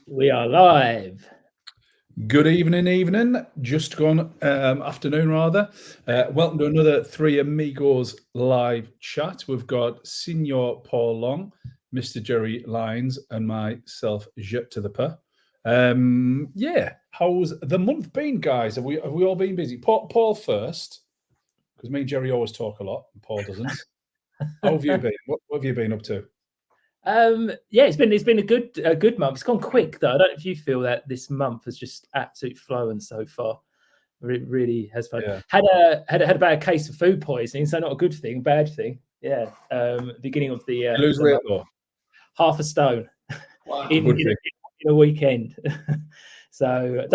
We are live. Good evening. Just gone afternoon, rather. Welcome to another Three Amigos live chat. We've got Senior Paul Long, Mr. Jerry Lyons, and myself, Je to the Per. How's the month been, guys? Have we all been busy? Paul first, because me and Jerry always talk a lot, and Paul doesn't. How have you been? What have you been up to? It's been a good month. It's gone quick though. I don't know if you feel that this month has just absolute flowing so far. It really has fun. Yeah. Had a bad case of food poisoning, so not a good thing, bad thing. Yeah. Beginning of the You lose weight though? half a stone. Wow. in a weekend. So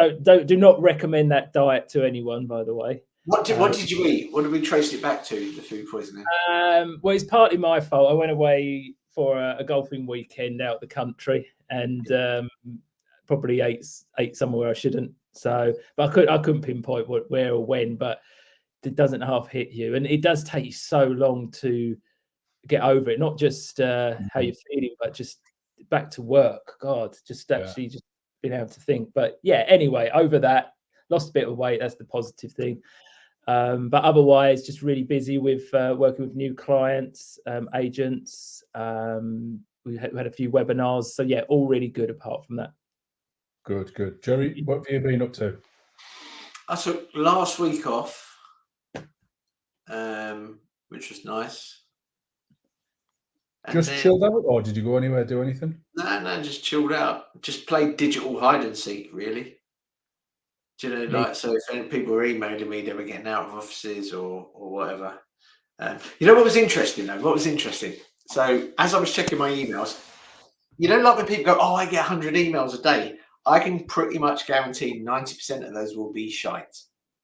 do not recommend that diet to anyone, by the way. What did you eat? What did we trace it back to, the food poisoning? Well, it's partly my fault. I went away for a golfing weekend out the country and probably ate somewhere I shouldn't. So, but I couldn't pinpoint where or when. But it doesn't half hit you, and it does take you so long to get over it. Not just how you're feeling, but just back to work. God, just actually just being able to think. But yeah, anyway, over that, lost a bit of weight. That's the positive thing. But otherwise, just really busy with working with new clients, agents. We had a few webinars. So yeah, all really good apart from that. Good. Jerry, what have you been up to? I took last week off, which was nice. Just chilled out, or did you go anywhere, do anything? No, just chilled out. Just played digital hide and seek, really. Do you know, like, so if any people were emailing me, they were getting out of offices or whatever. You know what was interesting though? What was interesting? So as I was checking my emails, you know, like when people go, "Oh, I get 100 emails a day," I can pretty much guarantee 90% of those will be shite.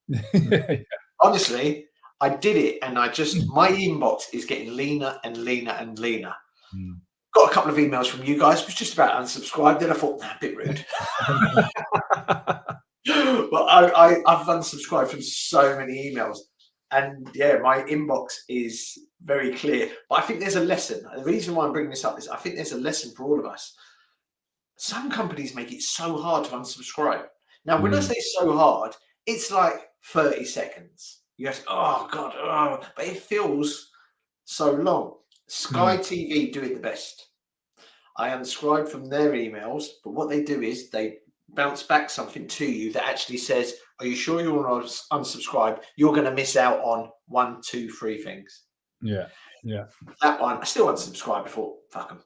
Yeah. Honestly, I did it, and my inbox is getting leaner and leaner and leaner. Got a couple of emails from you guys, was just about unsubscribed. Then I thought, a bit rude. Well, I've unsubscribed from so many emails, and yeah, my inbox is very clear. But I think there's a lesson. The reason why I'm bringing this up is I think there's a lesson for all of us. Some companies make it so hard to unsubscribe. Now, when I say so hard, it's like 30 seconds. You have to, oh God, but it feels so long. Sky TV do it the best. I unsubscribe from their emails, but what they do is they bounce back something to you that actually says, "Are you sure you want to unsubscribe? You're going to miss out on 1, 2, 3 things." Yeah. That one, I still unsubscribed before. Fuck them.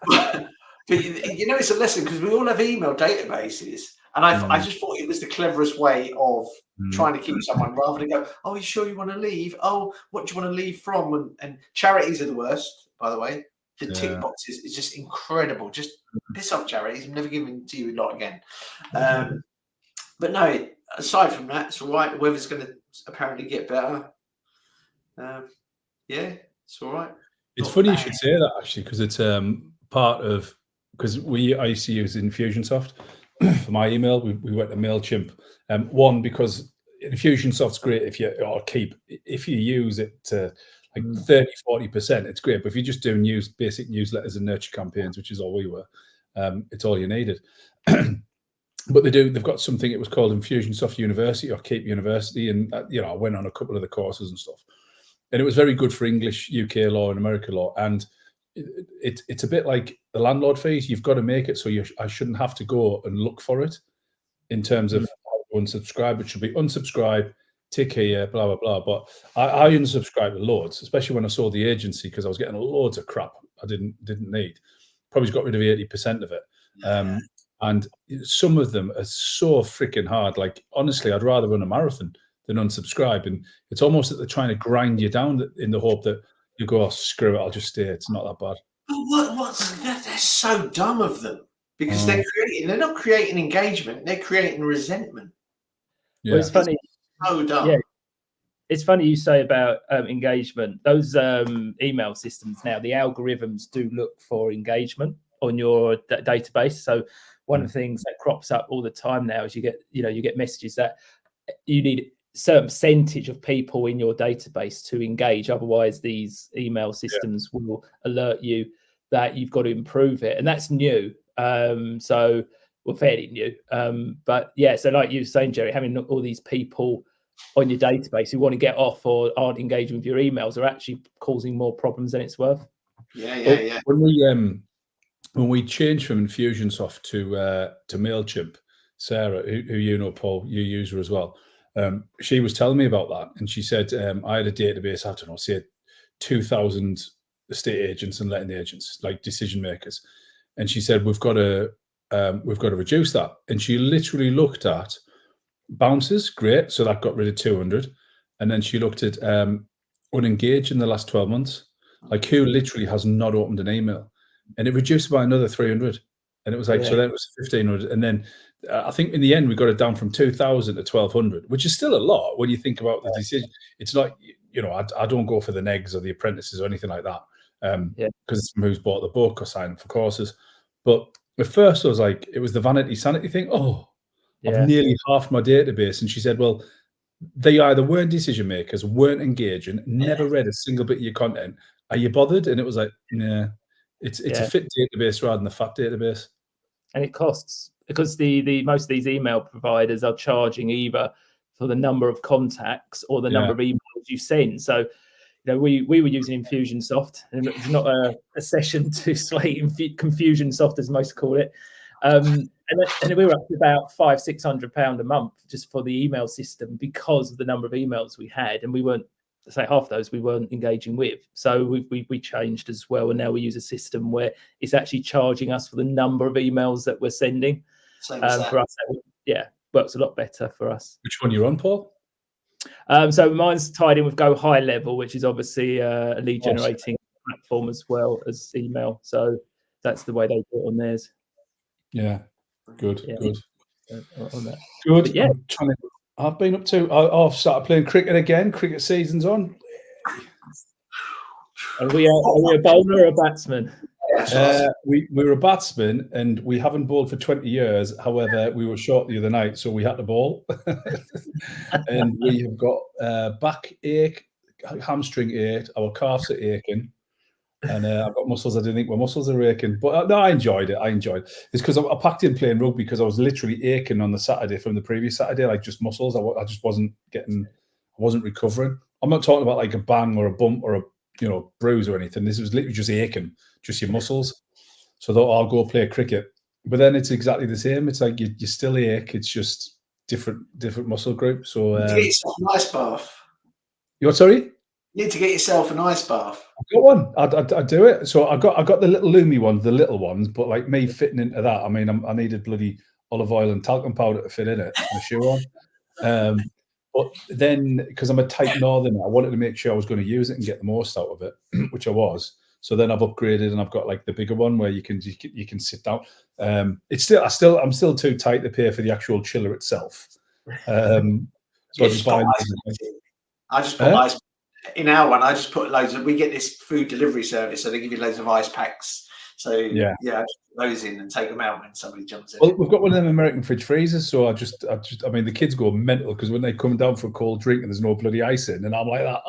But you know, it's a lesson because we all have email databases, and I just thought it was the cleverest way of trying to keep someone, rather than go, "Oh, you sure you want to leave? Oh, what do you want to leave from?" And charities are the worst, by the way. The tick boxes is just incredible. Just piss off charities. I'm never giving to you a lot again. But no, aside from that, it's all right. The weather's going to apparently get better. It's all right. It's funny you should say that, actually, because it's part of, because I used to use Infusionsoft for my email. We went to MailChimp. One, because Infusionsoft's great if you use it to like 30-40%, it's great. But if you're just doing basic newsletters and nurture campaigns, which is all we were, it's all you needed. But they've got something, it was called Infusionsoft University or Keep University. And, I went on a couple of the courses and stuff. And it was very good for English, UK law and American law. And it's a bit like the landlord fees. You've got to make it so I shouldn't have to go and look for it in terms of unsubscribe. It should be unsubscribe, tick here, blah, blah, blah. But I unsubscribed loads, especially when I saw the agency, because I was getting loads of crap I didn't need. Probably got rid of 80% of it. And some of them are so freaking hard. Like, honestly, I'd rather run a marathon than unsubscribe. And it's almost that they're trying to grind you down in the hope that you go, "Oh, screw it, I'll just stay. It's not that bad." But what's that? They're so dumb of them, because they're not creating engagement, they're creating resentment. Yeah. Well, it's funny. So dumb. Yeah. It's funny you say about engagement. Those email systems now, the algorithms do look for engagement on your database. So one of the things that crops up all the time now is you get messages that you need a certain percentage of people in your database to engage. Otherwise, these email systems will alert you that you've got to improve it, and that's new. So we're fairly new. But yeah, so like you were saying, Jerry, having all these people on your database who want to get off or aren't engaging with your emails are actually causing more problems than it's worth. Yeah. When we changed from Infusionsoft to MailChimp, Sarah, who you know, Paul, you use her as well. She was telling me about that, and she said I had a database, I don't know, say 2,000 estate agents and letting agents, like decision makers, and she said we've got to reduce that. And she literally looked at bounces, great, so that got rid of 200, and then she looked at unengaged in the last 12 months, like who literally has not opened an email, and it reduced by another 300. And it was like, so then it was 1,500, and then I think in the end we got it down from 2,000 to 1,200, which is still a lot when you think about the decision. It's like, you know, I don't go for the negs or the apprentices or anything like that, because it's who's bought the book or signed up for courses. But at first I was like, it was the vanity sanity thing. I've nearly halved my database. And she said, well, they either weren't decision makers, weren't engaging, never read a single bit of your content. Are you bothered? And it was like, nah, it's a fit database rather than a fat database. And it costs, because the most of these email providers are charging either for the number of contacts or the number of emails you send. So, you know, we were using Infusionsoft, and it's not a session to slate Confusionsoft, as most call it. And we were up to about £500-600 a month just for the email system because of the number of emails we had, and we weren't, say, half those we weren't engaging with. So we changed as well, and now we use a system where it's actually charging us for the number of emails that we're sending. For us, works a lot better for us. Which one you're on, Paul? So mine's tied in with Go High Level, which is obviously a lead generating platform as well as email. So that's the way they do it on theirs. Yeah, good. On that. Good. But yeah, I've been up to. I've started playing cricket again. Cricket season's on. Are we a bowler or a batsman? We're a batsman, and we haven't bowled for 20 years. However, we were short the other night, so we had to bowl. And we have got backache, hamstring ache, our calves are aching. And I've got muscles I didn't think my muscles are aching. But no, I enjoyed it. It's because I packed in playing rugby because I was literally aching on the Saturday from the previous Saturday, like just muscles. I just wasn't recovering. I'm not talking about like a bang or a bump or a bruise or anything. This was literally just aching, just your muscles. So I thought, I'll go play cricket. But then it's exactly the same. It's like you still ache. It's just different muscle groups. So get yourself an ice bath. You're sorry? You need to get yourself an ice bath. I've got one. I do it. So I got the little Lumi ones, the little ones, but like me fitting into that, I mean, I needed bloody olive oil and talcum powder to fit in it and a shoe on. But then, because I'm a tight northerner, I wanted to make sure I was going to use it and get the most out of it, which I was. So then I've upgraded and I've got like the bigger one where you can sit down. I'm still too tight to pay for the actual chiller itself. So I just buy. I just put ice. In our one, I just put loads of. We get this food delivery service, so they give you loads of ice packs. So I just put those in and take them out when somebody jumps in. Well, we've got one of them American fridge freezers, so I mean, the kids go mental because when they come down for a cold drink and there's no bloody ice in, and I'm like that,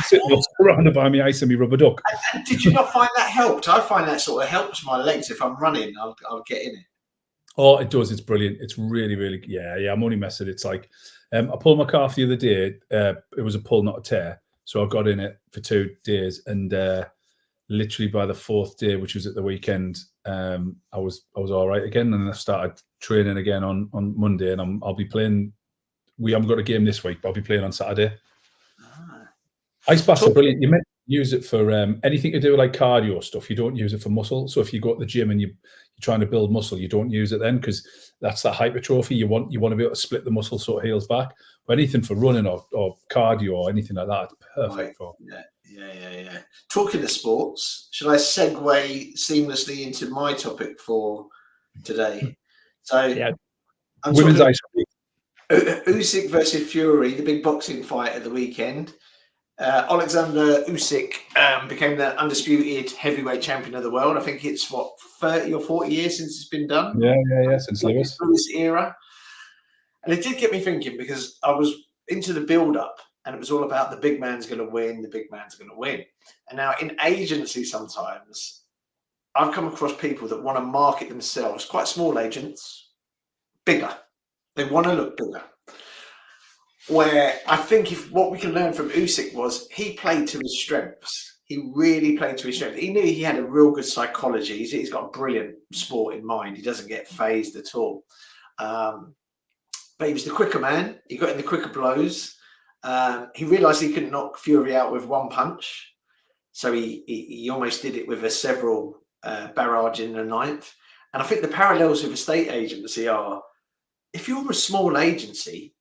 sitting around to buy me ice and me rubber duck. And did you not find that helped? I find that sort of helps my legs if I'm running. I'll get in it. Oh, it does. It's brilliant. It's really, really, yeah. I'm only messing. It's like, I pulled my calf the other day. It was a pull, not a tear. So I got in it for 2 days, and literally by the 4th day, which was at the weekend, I was all right again. And then I started training again on Monday, and I'll be playing. We haven't got a game this week, but I'll be playing on Saturday. Ice baths are brilliant. You meant to use it for anything to do with like cardio stuff. You don't use it for muscle. So if you go to the gym and you're trying to build muscle, you don't use it then, because that's that hypertrophy. You want to be able to split the muscle so it heals back. But anything for running or cardio or anything like that, it's perfect for. Yeah. Talking of sports, should I segue seamlessly into my topic for today? So women's ice hockey. Usyk versus Fury, the big boxing fight at the weekend. Alexander Usyk became the undisputed heavyweight champion of the world. I think it's 30 or 40 years since it's been done. Yeah, since Lewis era. And it did get me thinking, because I was into the build-up, and it was all about the big man's going to win. And now in agency, sometimes I've come across people that want to market themselves, quite small agents, bigger. They want to look bigger. Where I think if what we can learn from Usyk was he played to his strengths. He really played to his strengths. He knew he had a real good psychology. He's got a brilliant sport in mind. He doesn't get phased at all. But he was the quicker man. He got in the quicker blows. He realised he couldn't knock Fury out with one punch. So he almost did it with a several barrage in the ninth. And I think the parallels with estate agency are, if you're a small agency,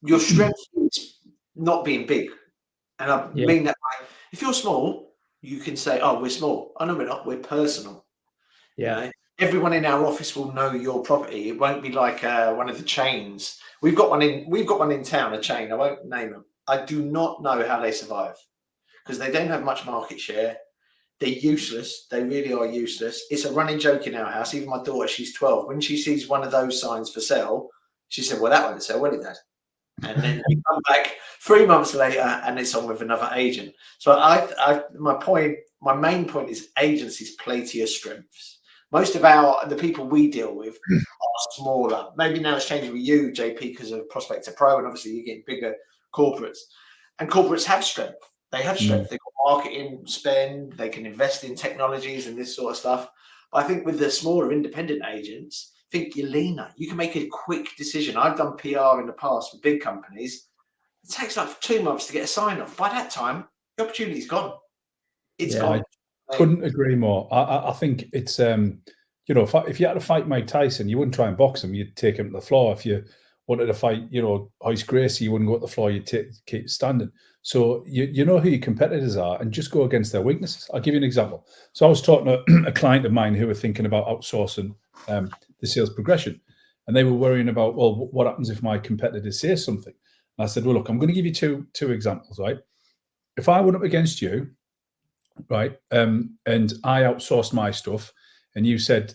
your strength is not being big. And I mean that by, if you're small, you can say, oh, we're small. Oh, no, we're not. We're personal. Yeah. You know? Everyone in our office will know your property. It won't be like one of the chains. We've got one in town, a chain. I won't name them. I do not know how they survive because they don't have much market share. They're useless. They really are useless. It's a running joke in our house. Even my daughter, she's 12. When she sees one of those signs for sale, she said, well, that won't sell, will it, Dad? And then we come back 3 months later and it's on with another agent. So my main point is agencies play to your strengths. Most of the people we deal with are smaller. Maybe now it's changing with you, JP, because of Prospector Pro, and obviously you're getting bigger corporates. And corporates have strength. They have strength. They've got marketing spend. They can invest in technologies and this sort of stuff. But I think with the smaller independent agents, I think you're leaner. You can make a quick decision. I've done PR in the past for big companies. It takes like 2 months to get a sign off. By that time, the opportunity's gone. It's gone. I couldn't agree more. I think it's you know, if you had to fight Mike Tyson, you wouldn't try and box him. You'd take him to the floor. If you wanted to fight, you know, Hoist Gracie, you wouldn't go to the floor. You'd keep standing. So you know who your competitors are, and just go against their weaknesses. I'll give you an example. So I was talking to a client of mine who were thinking about outsourcing the sales progression, and they were worrying about, well, what happens if my competitors say something? And I said, well, look, I'm going to give you two examples, right? If I went up against you, right, and I outsourced my stuff, and you said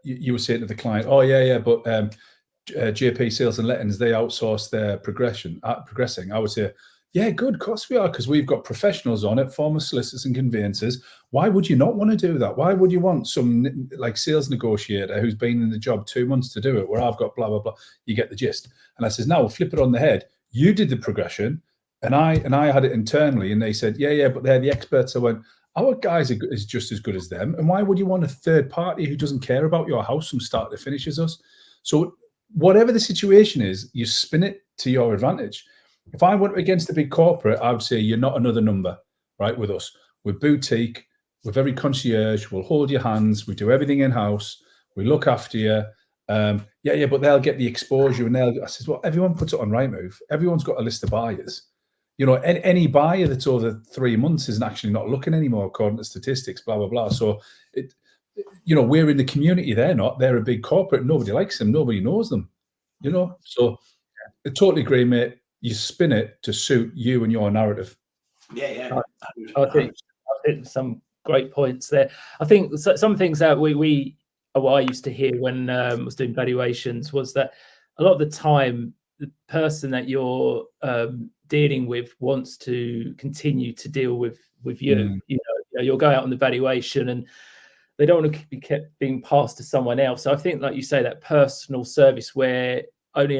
you were saying to the client, oh yeah, but JP Sales and Lettings, they outsource their progressing. I would say, yeah, good, of course we are, because we've got professionals on it, former solicitors and conveyancers. Why would you not want to do that? Why would you want some like sales negotiator who's been in the job 2 months to do it, where I've got blah blah blah? You get the gist. And I says, now we'll flip it on the head. You did the progression, and I had it internally, and they said, yeah, but they're the experts. I went, our guys is just as good as them, and why would you want a third party who doesn't care about your house from start to finish as us? So whatever the situation is, you spin it to your advantage. If I went against a big corporate, I would say you're not another number, right? With us, we're boutique, we're very concierge, we'll hold your hands, we do everything in-house, we look after you. Yeah, but they'll get the exposure, and I says, well, everyone puts it on Rightmove. Everyone's got a list of buyers. You know, any buyer that's over 3 months isn't actually not looking anymore, according to statistics, blah, blah, blah. So, you know, we're in the community. They're a big corporate. Nobody likes them. Nobody knows them, you know. So I totally agree, mate. You spin it to suit you and your narrative. Yeah. I think some great points there. I think some things that what I used to hear when I was doing valuations was that a lot of the time, the person that you're dealing with wants to continue to deal with you. You know, you'll go out on the valuation, and they don't want to be kept being passed to someone else. So I think, like you say, that personal service where only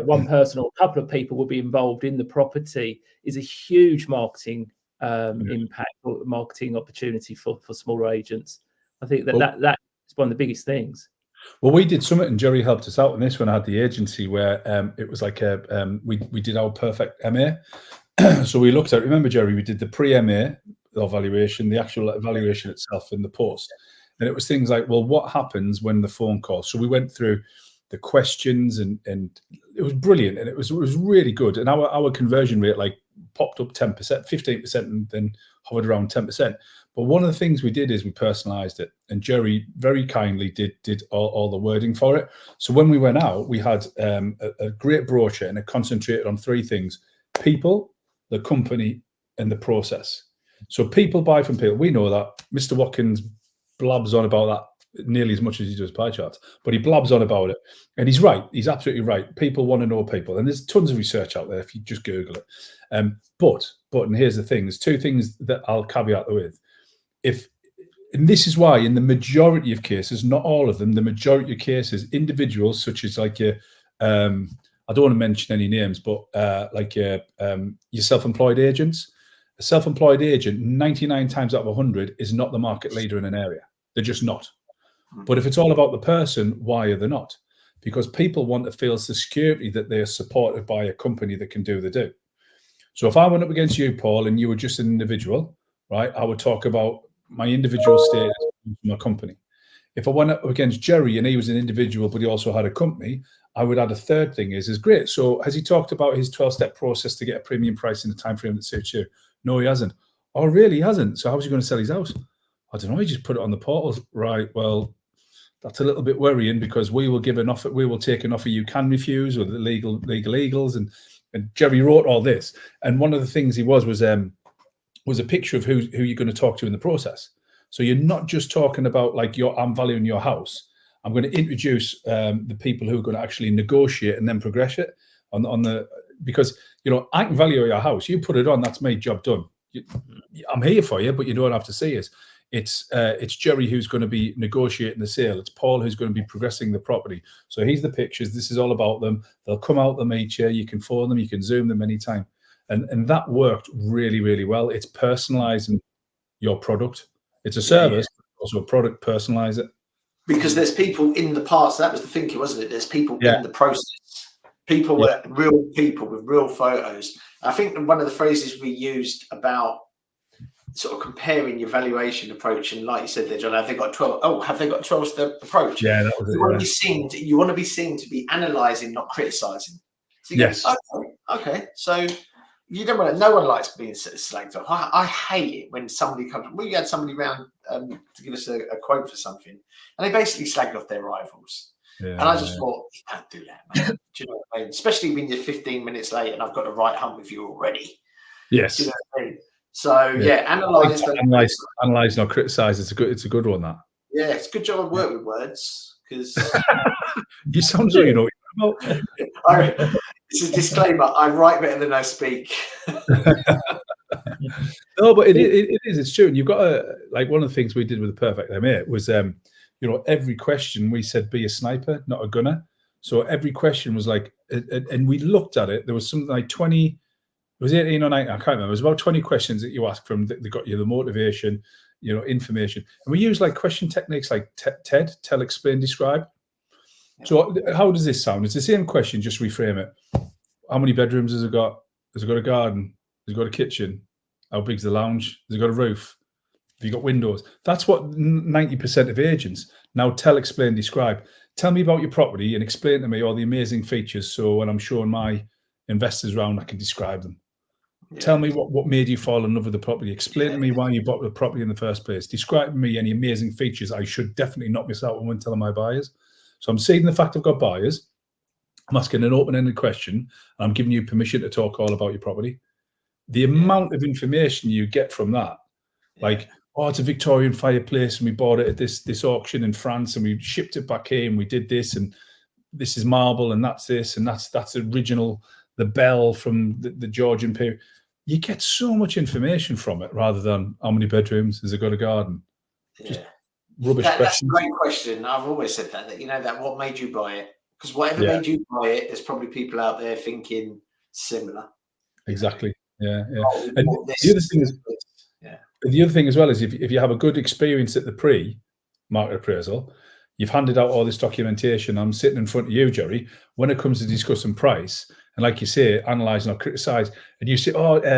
one person or a couple of people will be involved in the property is a huge marketing impact or marketing opportunity for smaller agents. I think that is one of the biggest things. Well, we did something, and Jerry helped us out on this when I had the agency, where it was like we did our perfect MA. So we looked at, remember, Jerry, we did the pre-MA evaluation, the actual evaluation itself in the post. And it was things like, well, what happens when the phone call? So we went through the questions, and it was brilliant, and it was really good. And our conversion rate like popped up 10%, 15%, and then hovered around 10%. But one of the things we did is we personalized it, and Jerry very kindly did all the wording for it. So when we went out, we had a great brochure, and it concentrated on 3 things: people, the company, and the process. So people buy from people. We know that. Mr. Watkins blabs on about that nearly as much as he does pie charts, but he blabs on about it, and he's right. He's absolutely right. People want to know people, and there's tons of research out there if you just Google it. But and here's the thing: there's 2 things that I'll caveat with. If and this is why in the majority of cases, not all of them, the majority of cases, individuals such as like your, I don't want to mention any names, but like your self-employed agents, a self-employed agent, 99 times out of 100 is not the market leader in an area. They're just not. But if it's all about the person, why are they not? Because people want to feel the security that they are supported by a company that can do the do. So if I went up against you, Paul, and you were just an individual, right, I would talk about my individual status in my company. If I went up against Jerry and he was an individual, but he also had a company, I would add a third thing is great. So has he talked about his 12-step process to get a premium price in the time frame that suits you? No, he hasn't. Oh, really? He hasn't. So how's he going to sell his house? I don't know. He just put it on the portal. Right. Well, that's a little bit worrying because we will give an offer. We will take an offer you can refuse, or the legal eagles. And Jerry wrote all this. And one of the things he was a picture of who you're going to talk to in the process. So you're not just talking about like I'm valuing your house. I'm going to introduce the people who are going to actually negotiate and then progress it because I can value your house. You put it on, that's my job done. I'm here for you, but you don't have to see us. It's Jerry who's going to be negotiating the sale. It's Paul who's going to be progressing the property. So here's the pictures. This is all about them. They'll come out, they'll meet you. You can phone them. You can Zoom them anytime. And that worked really, really well. It's personalizing your product. It's a service, but also a product. Personalize it. Because there's people in the past. That was the thinking, wasn't it? There's people in the process. People were real people with real photos. I think one of the phrases we used about sort of comparing your valuation approach, and like you said there, John, have they got 12? Oh, have they got 12-step approach? Yeah, that was you want to be seen to be analysing, not criticising. So you go, okay. So you don't want to. No one likes being slagged off. I hate it when somebody comes. We had somebody around to give us a quote for something, and they basically slagged off their rivals. Yeah, and I just thought, you don't do that, man. Do you know what I mean? Especially when you're 15 minutes late and I've got a right hump with you already. Yes. Do you know what I mean? So analyze, not criticize. It's a good one. That. Yeah, it's a good job I work with words because you sound so you know. It's a disclaimer. I write better than I speak. No, but it is. It's true. And you've got like one of the things we did with the Perfect M8 was every question we said be a sniper, not a gunner. So every question was like, and we looked at it. There was something like 20. It was 18 or 19. I can't remember. It was about 20 questions that you asked from. They got you the motivation, information, and we use like question techniques like TED, tell, explain, describe. So how does this sound? It's the same question, just reframe it. How many bedrooms has it got? Has it got a garden? Has it got a kitchen? How big's the lounge? Has it got a roof? Have you got windows? That's what 90% of agents now tell, explain, describe. Tell me about your property and explain to me all the amazing features. So when I'm showing my investors around, I can describe them. Yeah. Tell me what made you fall in love with the property. Explain to me why you bought the property in the first place. Describe to me any amazing features I should definitely not miss out on when telling my buyers. So I'm seeing the fact I've got buyers. I'm asking an open-ended question, and I'm giving you permission to talk all about your property. The amount of information you get from that, like, oh, it's a Victorian fireplace, and we bought it at this auction in France, and we shipped it back here, and we did this, and this is marble, and that's this, and that's original, the bell from the Georgian period. You get so much information from it rather than how many bedrooms, has it got a garden? Just rubbish question. That's a great question. I've always said that what made you buy it? Because whatever made you buy it, there's probably people out there thinking similar. Exactly. Yeah. And the other thing is, the other thing as well is if you have a good experience at the pre-market appraisal, you've handed out all this documentation. I'm sitting in front of you, Jerry. When it comes to discussing price, and like you say, analyse, not criticise, and you say, Paul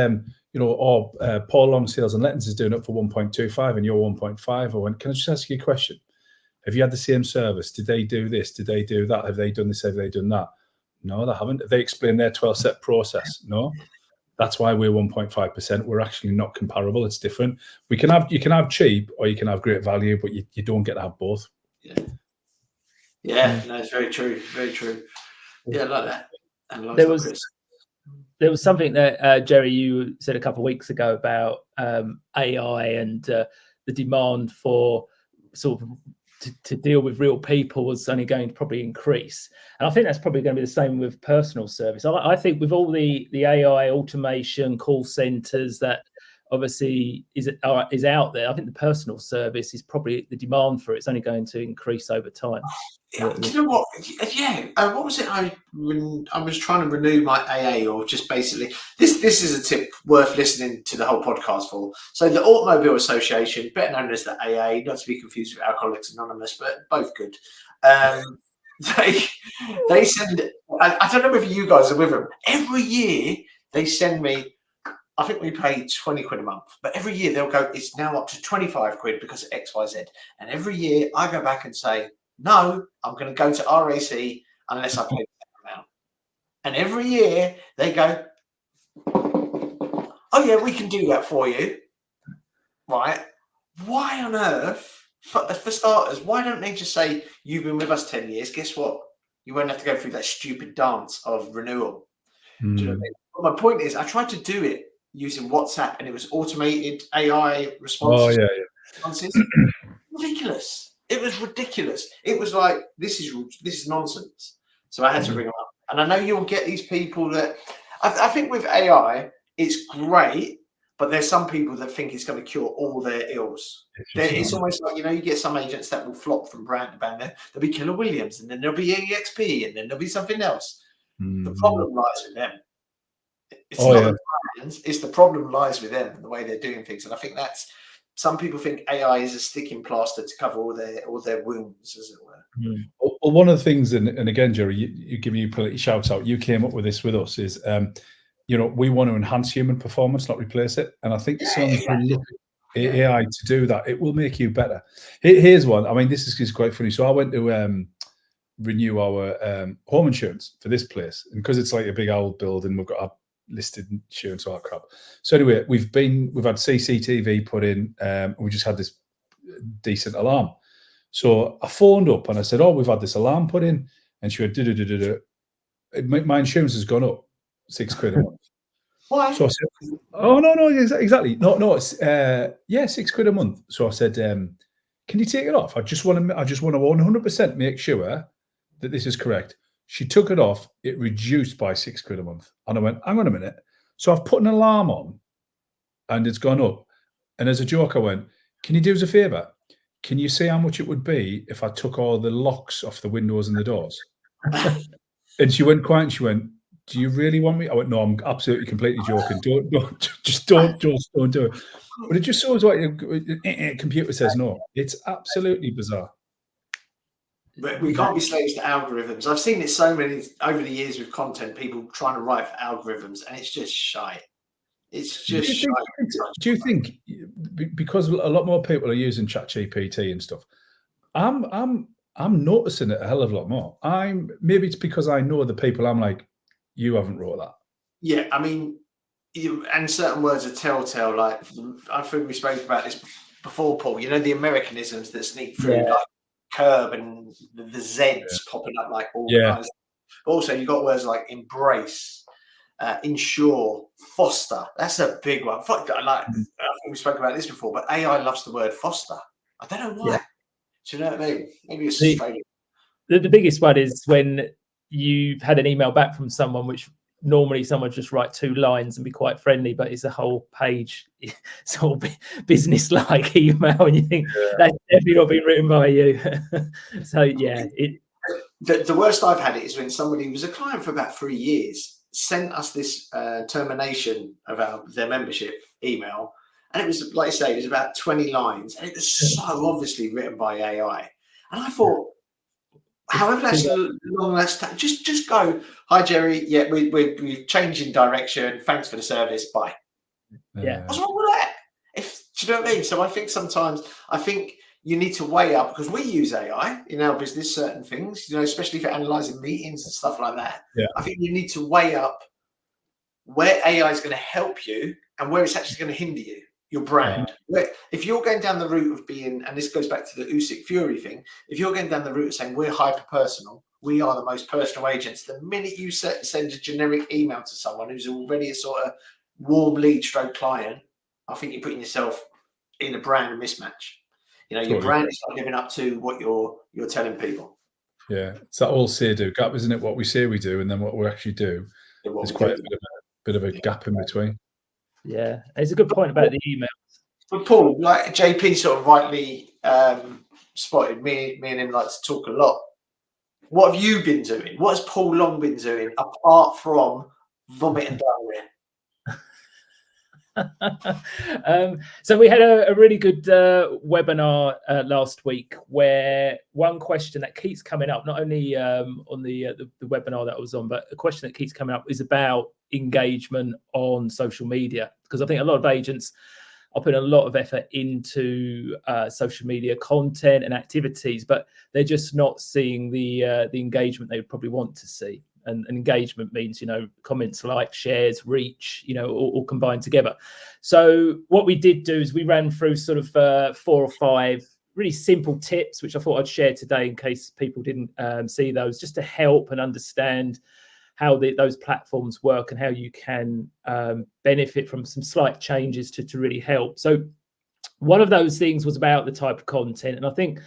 Long Sales and Lettings is doing it for 1.25 and you're 1.5. I went, can I just ask you a question? Have you had the same service? Did they do this? Did they do that? Have they done this? Have they done that? No, they haven't. Have they explained their 12-step process? No. That's why we're 1.5%. We're actually not comparable. It's different. You can have cheap or you can have great value, but you don't get to have both. Yeah. No, it's very true. Very true. Yeah, I like that. There was something that Jerry, you said a couple of weeks ago about AI and the demand for sort of to deal with real people was only going to probably increase. And I think that's probably going to be the same with personal service. I think with all the AI automation, call centers that obviously is out there. I think the personal service is probably, the demand for it's only going to increase over time. Yeah, do you know what? Yeah, what was it? When I was trying to renew my AA, or just basically this is a tip worth listening to the whole podcast for. So the Automobile Association, better known as the AA, not to be confused with Alcoholics Anonymous, but both good. They send. I don't know if you guys are with them. Every year they send me. I think we pay 20 quid a month, but every year they'll go, it's now up to 25 quid because of XYZ. And every year I go back and say, no, I'm going to go to RAC unless I pay the amount. And every year they go, oh yeah, we can do that for you. Right? Why on earth, for starters, why don't they just say, you've been with us 10 years, guess what? You won't have to go through that stupid dance of renewal. Do you know what I mean? But my point is, I tried to do it using WhatsApp, and it was automated AI responses. Oh, yeah. Responses. Ridiculous. It was ridiculous. It was like, this is nonsense. So I had to ring them up. And I know you'll get these people that I think with AI, it's great, but there's some people that think it's going to cure all their ills. It's almost like, you get some agents that will flop from brand to brand. There'll be Keller Williams, and then there'll be EXP, and then there'll be something else. The problem lies with them. It's not the brands, it's the problem lies with them and the way they're doing things. And I think that's, some people think AI is a sticking plaster to cover all their wounds, as it were. Well, one of the things, and again, Jerry, you give you plenty shout out. You came up with this with us. Is we want to enhance human performance, not replace it. And I think AI to do that, it will make you better. Here's one. I mean, this is quite funny. So I went to renew our home insurance for this place, and because it's like a big old building, we've got our listed insurance, all that crap. So anyway, we've had CCTV put in, and we just had this decent alarm. So I phoned up and I said, "Oh, we've had this alarm put in," and she went, "My insurance has gone up £6 a month." Why? So I said, "Oh no, exactly, no, it's £6 a month." So I said, "Can you take it off? I just want to 100% make sure that this is correct." She took it off. It reduced by £6 a month. And I went, hang on a minute. So I've put an alarm on and it's gone up. And as a joke, I went, can you do us a favour? Can you see how much it would be if I took all the locks off the windows and the doors? And she went quiet and she went, do you really want me? I went, no, I'm absolutely completely joking. Don't do it. But it just shows what your computer says no. It's absolutely bizarre. But we can't be slaves to algorithms. I've seen it so many over the years with content, people trying to write for algorithms, and it's just shite. It's just shite. Do you think, because a lot more people are using ChatGPT and stuff, I'm noticing it a hell of a lot more. Maybe it's because I know the people. I'm like, you haven't wrote that. Yeah, I mean, and certain words are telltale. Like, I think we spoke about this before, Paul. The Americanisms that sneak through, like curb and the Zs popping up like all kinds. But also, you got words like embrace, ensure, foster. That's a big one. I think we spoke about this before, but AI loves the word foster. I don't know why. Do you know what I mean? Maybe it's Australian. The biggest one is when you've had an email back from someone, which normally someone just write 2 lines and be quite friendly, but it's a whole page, sort of business-like email, and you think that's definitely not been written by you. So the worst I've had it is when somebody who was a client for about 3 years sent us this termination of their membership email, and it was, like I say, it was about 20 lines, and it was so obviously written by AI. And I thought, however that's long, just go, hi Jerry, we're changing direction, thanks for the service, bye. What's wrong with that? Do you know what I mean? So I think you need to weigh up, because we use AI in our business, certain things, especially for analyzing meetings and stuff like that. I think you need to weigh up where AI is going to help you and where it's actually going to hinder you, your brand. If you're going down the route of being, and this goes back to the Usyk Fury thing, if you're going down the route of saying we're hyper personal, we are the most personal agents, the minute you send a generic email to someone who's already a sort of warm lead stroke client, I think you're putting yourself in a brand mismatch. Your brand is not living up to what you're telling people. Yeah, it's that whole say-do gap, isn't it? What we say we do and then what we actually do. There's quite a bit of a gap in between. Yeah, it's a good point about the email. But Paul, like JP sort of rightly spotted, me and him like to talk a lot. What have you been doing? What has Paul Long been doing apart from vomit and diarrhea? So we had a really good webinar last week, where one question that keeps coming up, not only on the webinar that I was on, but a question that keeps coming up is about engagement on social media, because I think a lot of agents are putting a lot of effort into social media content and activities, but they're just not seeing the engagement they would probably want to see. And engagement means, comments, likes, shares, reach, all combined together. So what we did do is we ran through sort of 4 or 5 really simple tips, which I thought I'd share today in case people didn't see those, just to help and understand how those platforms work and how you can benefit from some slight changes to really help. So one of those things was about the type of content. And I think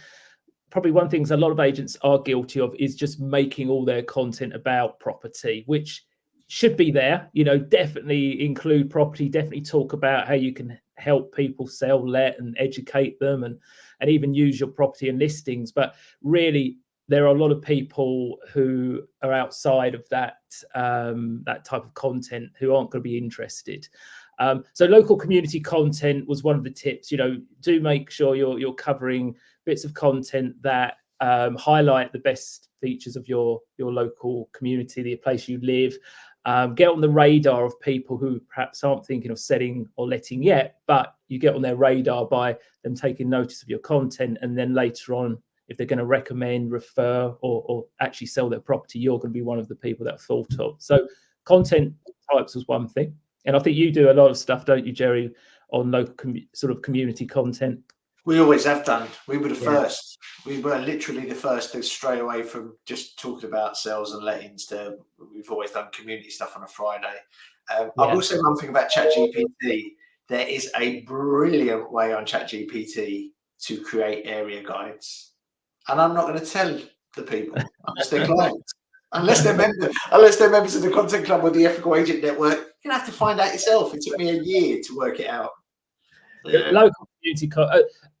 probably one thing a lot of agents are guilty of is just making all their content about property, which should be there. Definitely include property, definitely talk about how you can help people sell, let, and educate them, and even use your property and listings. But really, there are a lot of people who are outside of that type of content who aren't going to be interested. So local community content was one of the tips. Do make sure you're covering bits of content that highlight the best features of your local community, the place you live. Get on the radar of people who perhaps aren't thinking of selling or letting yet, but you get on their radar by them taking notice of your content, and then later on, if they're going to recommend, refer, or actually sell their property, you're going to be one of the people that are thought of. So content types was one thing. And I think you do a lot of stuff, don't you, Jerry, on local sort of community content? We always have done. We were the first. We were literally the first to stray away from just talking about sales and lettings to we've always done community stuff on a Friday. I will say one thing about ChatGPT. There is a brilliant way on ChatGPT to create area guides. And I'm not going to tell the people, unless they're clients. Unless they're members of the Content Club or the Ethical Agent Network, you're going to have to find out yourself. It took me a year to work it out. Yeah. Local community,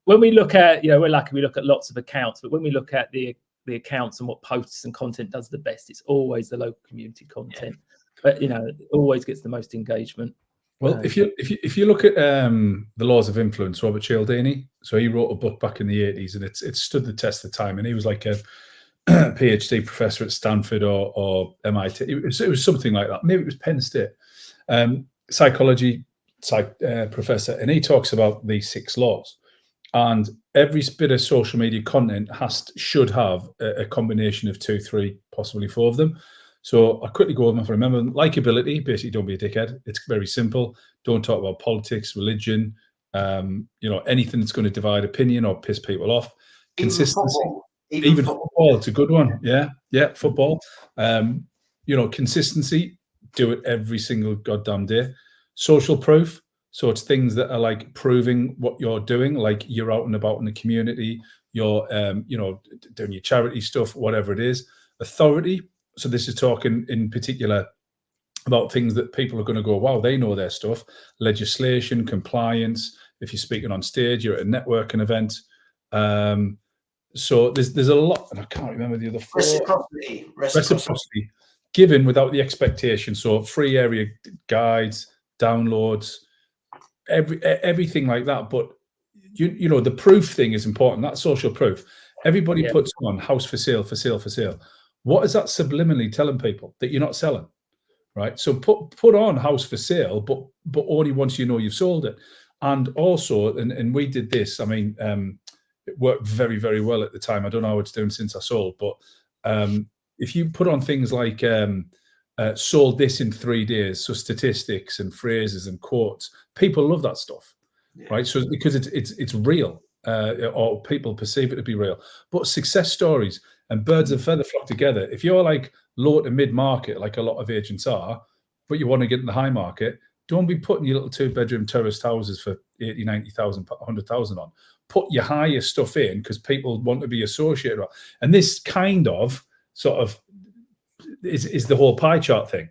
when we look at, we're lucky we look at lots of accounts, but when we look at the accounts and what posts and content does the best, it's always the local community content. But it always gets the most engagement. Well, if you look at the Laws of Influence, Robert Cialdini, so he wrote a book back in the 80s, and it stood the test of time, and he was like a PhD professor at Stanford or MIT. It was something like that. Maybe it was Penn State. Psychology professor, and he talks about these 6 laws. And every bit of social media content should have a combination of 2, 3, possibly 4 of them. So I quickly go over them if I remember. Likability, basically don't be a dickhead. It's very simple. Don't talk about politics, religion, anything that's going to divide opinion or piss people off. Consistency. Even football, it's a good one. Yeah, football. Consistency, do it every single goddamn day. Social proof. So it's things that are like proving what you're doing, like you're out and about in the community, you're, doing your charity stuff, whatever it is. Authority. So this is talking in particular about things that people are going to go, wow, they know their stuff. Legislation, compliance. If you're speaking on stage, you're at a networking event. So there's a lot, and I can't remember the other 4. Reciprocity. Given without the expectation. So free area guides, downloads, everything like that. But the proof thing is important. That's social proof. Everybody puts on house for sale, for sale, for sale. What is that subliminally telling people? That you're not selling, right? So put on house for sale, but only once you know you've sold it. And also, and we did this. I mean, it worked very, very well at the time. I don't know how it's doing since I sold, but if you put on things like sold this in 3 days, so statistics and phrases and quotes, people love that stuff, right? So because it's real, or people perceive it to be real. But success stories and birds of feather flock together. If you're like low to mid market, like a lot of agents are, but you want to get in the high market, don't be putting your little 2-bedroom terraced houses for 80, 90,000, 100,000 on. Put your higher stuff in because people want to be associated with. And this kind of sort of is the whole pie chart thing.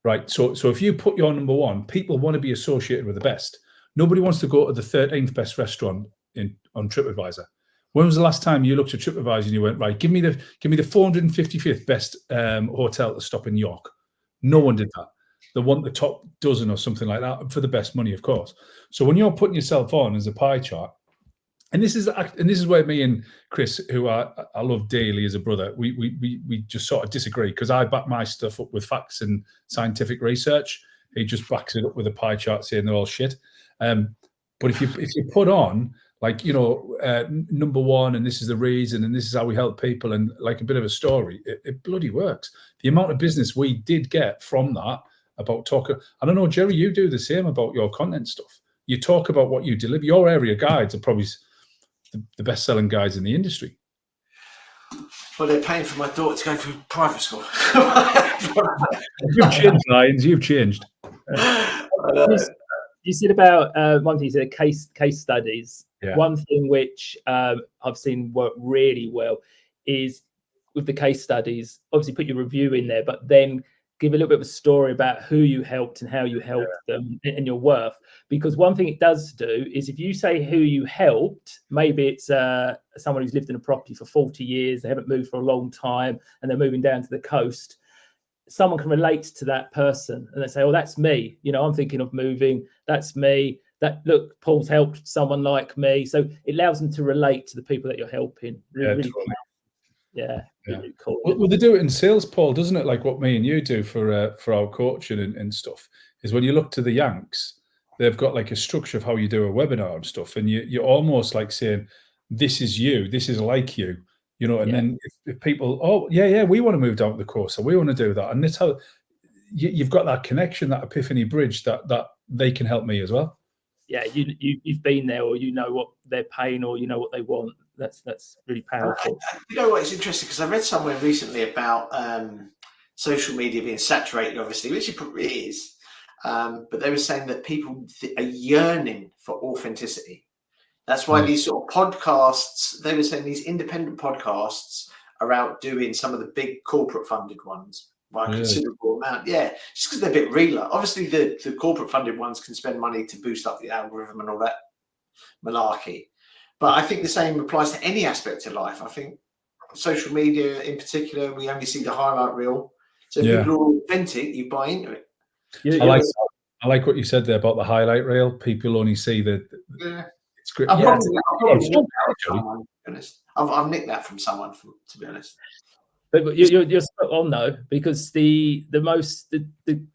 right? So if you put your number one, people want to be associated with the best. Nobody wants to go to the 13th best restaurant on TripAdvisor. When was the last time you looked at TripAdvisor and you went, right, give me the 455th best hotel to stop in York? No one did that. They want the top dozen or something like that for the best money, of course. So when you're putting yourself on as a pie chart, and this is where me and Chris, who I love dearly as a brother, we just sort of disagree, because I back my stuff up with facts and scientific research. He just backs it up with a pie chart saying they're all shit. But if you put on, like, number one, and this is the reason, and this is how we help people, and like a bit of a story, it bloody works. The amount of business we did get from that about talking, I don't know, Jerry, you do the same about your content stuff. You talk about what you deliver. Your area guides are probably the best-selling guides in the industry. Well, they're paying for my daughter to go through private school. You've changed, Lyons. You've changed. You said about one thing. You said case studies. Yeah. One thing which I've seen work really well is with the case studies. Obviously, put your review in there, but then give a little bit of a story about who you helped and how you helped them and your worth. Because one thing it does do is, if you say who you helped, maybe it's someone who's lived in a property for 40 years, they haven't moved for a long time, and they're moving down to the coast. Someone can relate to that person and they say, oh, that's me. I'm thinking of moving. That's me. Look, Paul's helped someone like me. So it allows them to relate to the people that you're helping. Really totally. Really cool. Well, they do it in sales, Paul, doesn't it? Like what me and you do for our coaching and stuff, is when you look to the Yanks, they've got like a structure of how you do a webinar and stuff. And you're almost like saying, this is you, this is like you. And then if people, we want to move down to the coast, so we want to do that. And that's how you've got that connection, that epiphany bridge that they can help me as well. Yeah, you've been there, or you know what they're paying, or you know what they want. That's really powerful. You know what? It's interesting because I read somewhere recently about social media being saturated, obviously, which it is. But they were saying that people are yearning for authenticity. That's why these sort of podcasts, they were saying these independent podcasts are outdoing some of the big corporate funded ones by a considerable amount. Yeah, just because they're a bit realer. Obviously, the corporate funded ones can spend money to boost up the algorithm and all that malarkey. But I think the same applies to any aspect of life. I think social media in particular, we only see the highlight reel. So if people are authentic, you buy into it. I like what you said there about the highlight reel. People only see the script. I've nicked that from someone, to be honest. But you're spot on though, because the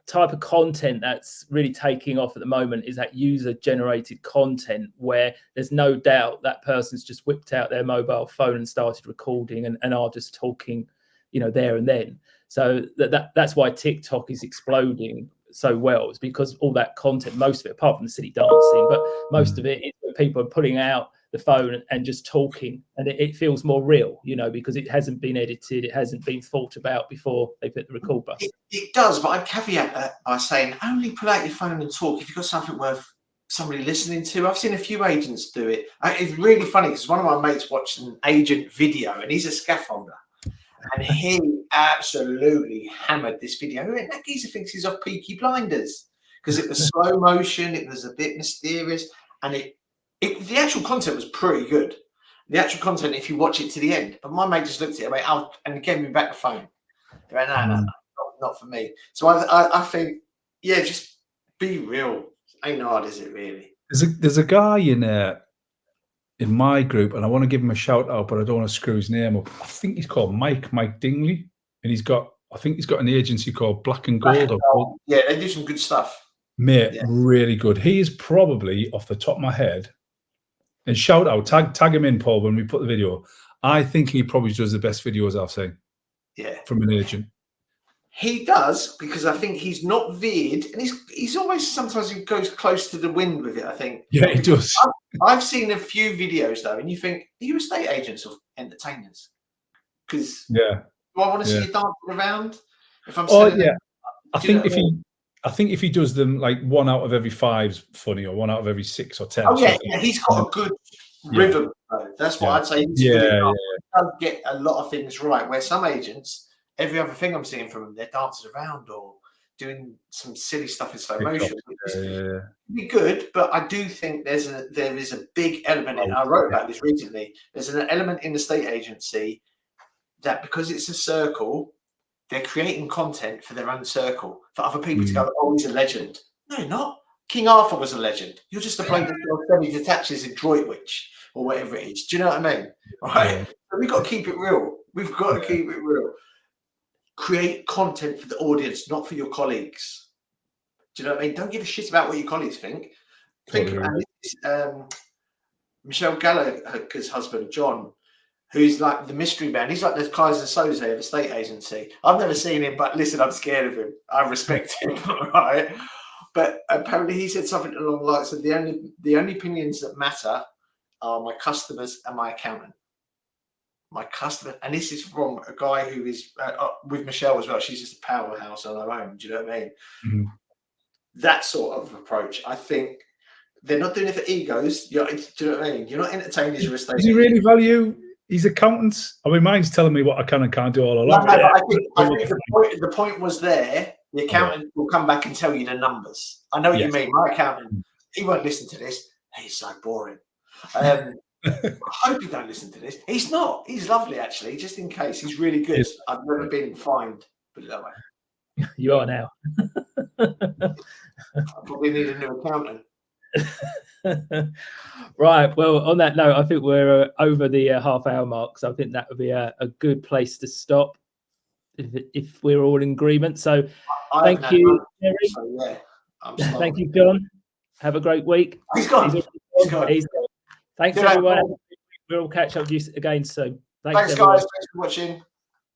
type of content that's really taking off at the moment is that user generated content, where there's no doubt that person's just whipped out their mobile phone and started recording and are just talking, there and then. So that's why TikTok is exploding so well, is because all that content, most of it, apart from the silly dancing, but most of it is that people are putting out the phone and just talking, and it feels more real, because it hasn't been edited, it hasn't been thought about before they put the record button. It does, but I'd caveat that by saying only pull out your phone and talk if you've got something worth somebody listening to. I've seen a few agents do it. It's really funny because one of my mates watched an agent video, and he's a scaffolder, and he absolutely hammered this video. That geezer thinks he's off Peaky Blinders because it was slow motion, it was a bit mysterious, and the actual content was pretty good. The actual content, if you watch it to the end. But my mate just looked at it and gave me back the phone. He went, no, not for me. So I think, just be real. Ain't hard, is it really? There's a guy in my group, and I want to give him a shout out, but I don't want to screw his name up. I think he's called Mike Dingley, and I think he's got an agency called Black and Gold. Yeah, they do some good stuff. Mate, really good. He is probably, off the top of my head, and shout out, tag him in, Paul, when we put the video. I think he probably does the best videos I've seen. Yeah, from an agent. He does, because I think he's not veered, and he's always, sometimes he goes close to the wind with it, I think. Yeah, he does. I've seen a few videos though, and you think, are you estate agents or entertainers? Because do I want to see you dancing around? If I'm I think if he does them like 1 out of every 5's funny, or 1 out of every 6 or 10. Oh yeah, he's got a good rhythm though. That's what I'd say. He does get a lot of things right, where some agents, every other thing I'm seeing from them, they're dancing around or doing some silly stuff in slow TikTok. motion. Yeah. It'd be good, but I do think there is a big element in. I wrote about this recently. There's an element in the state agency that because it's a circle, they're creating content for their own circle for other people to go, oh, he's a legend. No, you're not. King Arthur was a legend. You're just a bloke that semi-detaches in Droitwich or whatever it is. Do you know what I mean? Right? Yeah. So we've got to keep it real. We've got to keep it real. Create content for the audience, not for your colleagues. Do you know what I mean? Don't give a shit about what your colleagues think. Think about Michelle Gallagher's husband, John, who's like the mystery man. He's like the Kaiser Soze of a state agency. I've never seen him, but listen, I'm scared of him. I respect him, right? But apparently he said something along the lines of the only opinions that matter are my customers and my accountant. My customer, and this is from a guy who is with Michelle as well. She's just a powerhouse on her own. Do you know what I mean? Mm-hmm. That sort of approach, I think they're not doing it for egos. Do you know what I mean? You're not entertaining as a estate. Does he really value his accountants? I mean, mine's telling me what I can and can't do all along. No, I think the point was there. The accountant will come back and tell you the numbers. I know what you mean. My accountant, he won't listen to this. He's so boring. I hope you don't listen to this. He's not. He's lovely, actually. Just in case, he's really good. Yes. I've never been fined, put it that way. You are now. I probably need a new accountant. Right. Well, on that note, I think we're over the half-hour mark, so I think that would be a good place to stop if we're all in agreement. So, thank you, Jerry. So, thank you, John. Have a great week. He's gone. He's gone. Thanks, everyone. We'll all catch up with you again soon. Thanks guys. Thanks for watching.